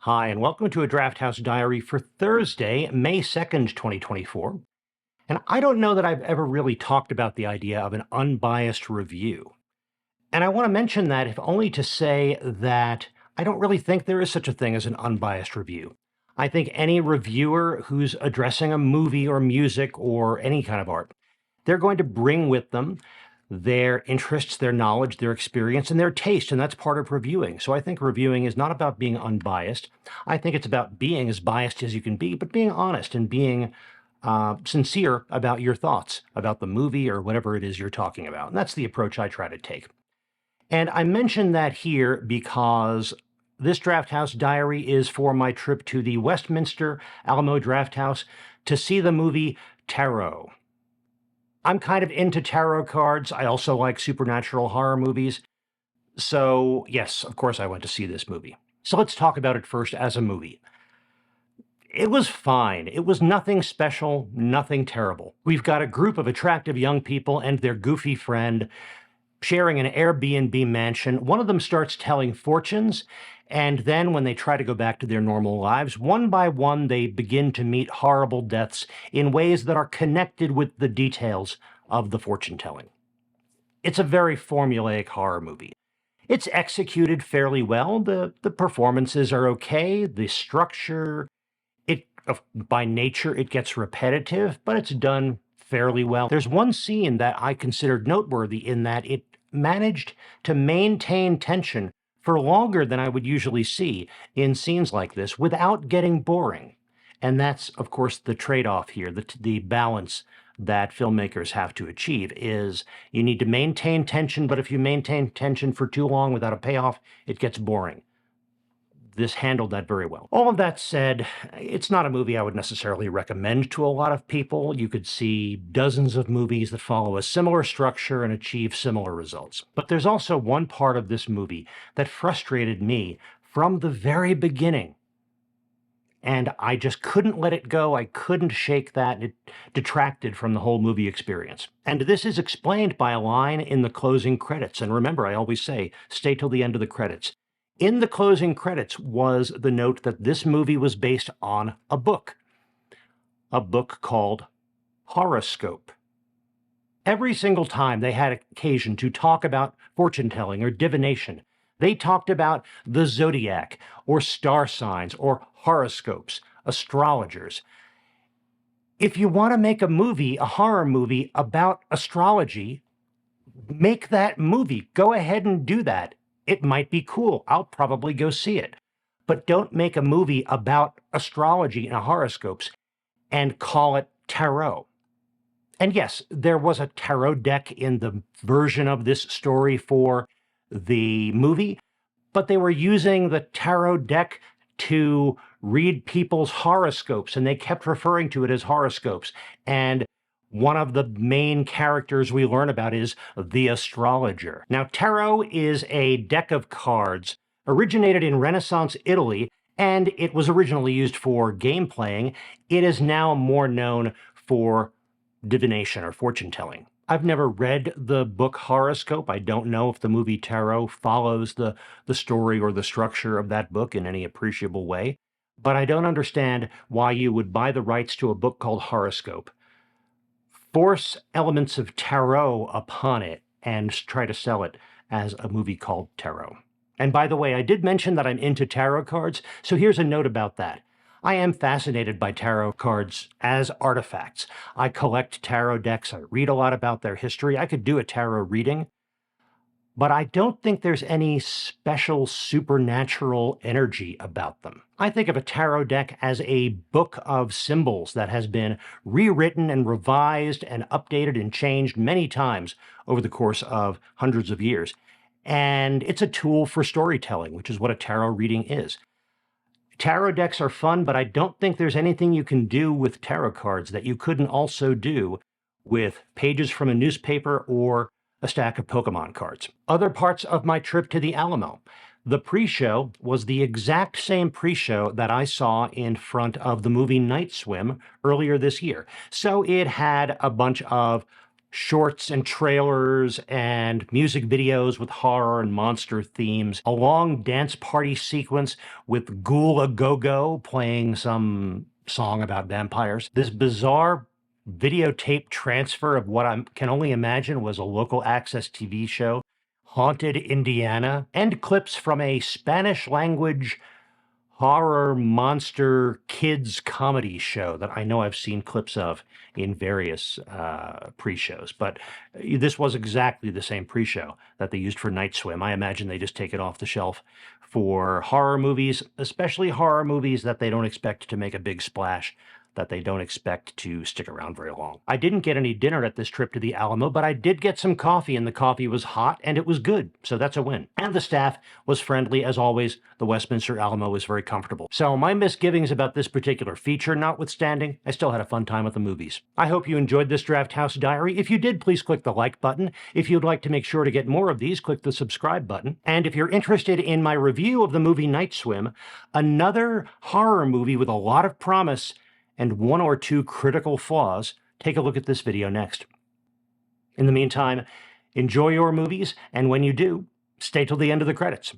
Hi, and welcome to a Drafthouse Diary for Thursday, May 2nd, 2024. And I don't know that I've ever really talked about the idea of an unbiased review. And I want to mention that if only to say that I don't really think there is such a thing as an unbiased review. I think any reviewer who's addressing a movie or music or any kind of art, they're going to bring with them their interests, their knowledge, their experience, and their taste, and that's part of reviewing. So I think reviewing is not about being unbiased. I think it's about being as biased as you can be, but being honest and being sincere about your thoughts about the movie or whatever it is you're talking about. And that's the approach I try to take. And I mention that here because this Drafthouse Diary is for my trip to the Westminster Alamo Drafthouse to see the movie Tarot. I'm kind of into tarot cards. I also like supernatural horror movies. So, yes, of course I went to see this movie. So let's talk about it first as a movie. It was fine. It was nothing special, nothing terrible. We've got a group of attractive young people and their goofy friend sharing an Airbnb mansion. One of them starts telling fortunes, and then when they try to go back to their normal lives, one by one they begin to meet horrible deaths in ways that are connected with the details of the fortune-telling. It's a very formulaic horror movie. It's executed fairly well. The performances are okay. The structure, by nature, it gets repetitive, but it's done fairly well. There's one scene that I considered noteworthy in that it managed to maintain tension for longer than I would usually see in scenes like this without getting boring. And that's, of course, the trade-off here, the balance that filmmakers have to achieve is you need to maintain tension, but if you maintain tension for too long without a payoff, it gets boring. This handled that very well. All of that said, it's not a movie I would necessarily recommend to a lot of people. You could see dozens of movies that follow a similar structure and achieve similar results. But there's also one part of this movie that frustrated me from the very beginning. And I just couldn't let it go. I couldn't shake that. It detracted from the whole movie experience. And this is explained by a line in the closing credits. And remember, I always say, stay till the end of the credits. In the closing credits was the note that this movie was based on a book called Horoscope. Every single time they had occasion to talk about fortune-telling or divination, they talked about the zodiac or star signs or horoscopes, astrologers. If you want to make a movie, a horror movie about astrology, make that movie. Go ahead and do that. It might be cool. I'll probably go see it. But don't make a movie about astrology and horoscopes and call it tarot. And yes, there was a tarot deck in the version of this story for the movie, but they were using the tarot deck to read people's horoscopes, and they kept referring to it as horoscopes. And one of the main characters we learn about is the astrologer. Now, tarot is a deck of cards originated in Renaissance Italy, and it was originally used for game playing. It is now more known for divination or fortune-telling. I've never read the book Horoscope. I don't know if the movie Tarot follows the story or the structure of that book in any appreciable way, but I don't understand why you would buy the rights to a book called Horoscope, force elements of tarot upon it, and try to sell it as a movie called Tarot. And by the way, I did mention that I'm into tarot cards, so here's a note about that. I am fascinated by tarot cards as artifacts. I collect tarot decks. I read a lot about their history. I could do a tarot reading, but I don't think there's any special supernatural energy about them. I think of a tarot deck as a book of symbols that has been rewritten and revised and updated and changed many times over the course of hundreds of years. And it's a tool for storytelling, which is what a tarot reading is. Tarot decks are fun, but I don't think there's anything you can do with tarot cards that you couldn't also do with pages from a newspaper or a stack of Pokemon cards. Other parts of my trip to the Alamo. The pre-show was the exact same pre-show that I saw in front of the movie Night Swim earlier this year. So it had a bunch of shorts and trailers and music videos with horror and monster themes, a long dance party sequence with Ghoul a Go-Go playing some song about vampires, this bizarre videotape transfer of what I can only imagine was a local access TV show, Haunted Indiana, and clips from a Spanish language horror monster kids comedy show that I know I've seen clips of in various pre-shows. But this was exactly the same pre-show that they used for Night Swim. I imagine they just take it off the shelf for horror movies, especially horror movies that they don't expect to make a big splash, that they don't expect to stick around very long. I didn't get any dinner at this trip to the Alamo, but I did get some coffee, and the coffee was hot and it was good, so that's a win. And the staff was friendly as always. The Westminster Alamo was very comfortable. So my misgivings about this particular feature notwithstanding, I still had a fun time at the movies. I hope you enjoyed this Drafthouse Diary. If you did, please click the like button. If you'd like to make sure to get more of these, click the subscribe button. And if you're interested in my review of the movie Night Swim, another horror movie with a lot of promise and one or two critical flaws, take a look at this video next. In the meantime, enjoy your movies, and when you do, stay till the end of the credits.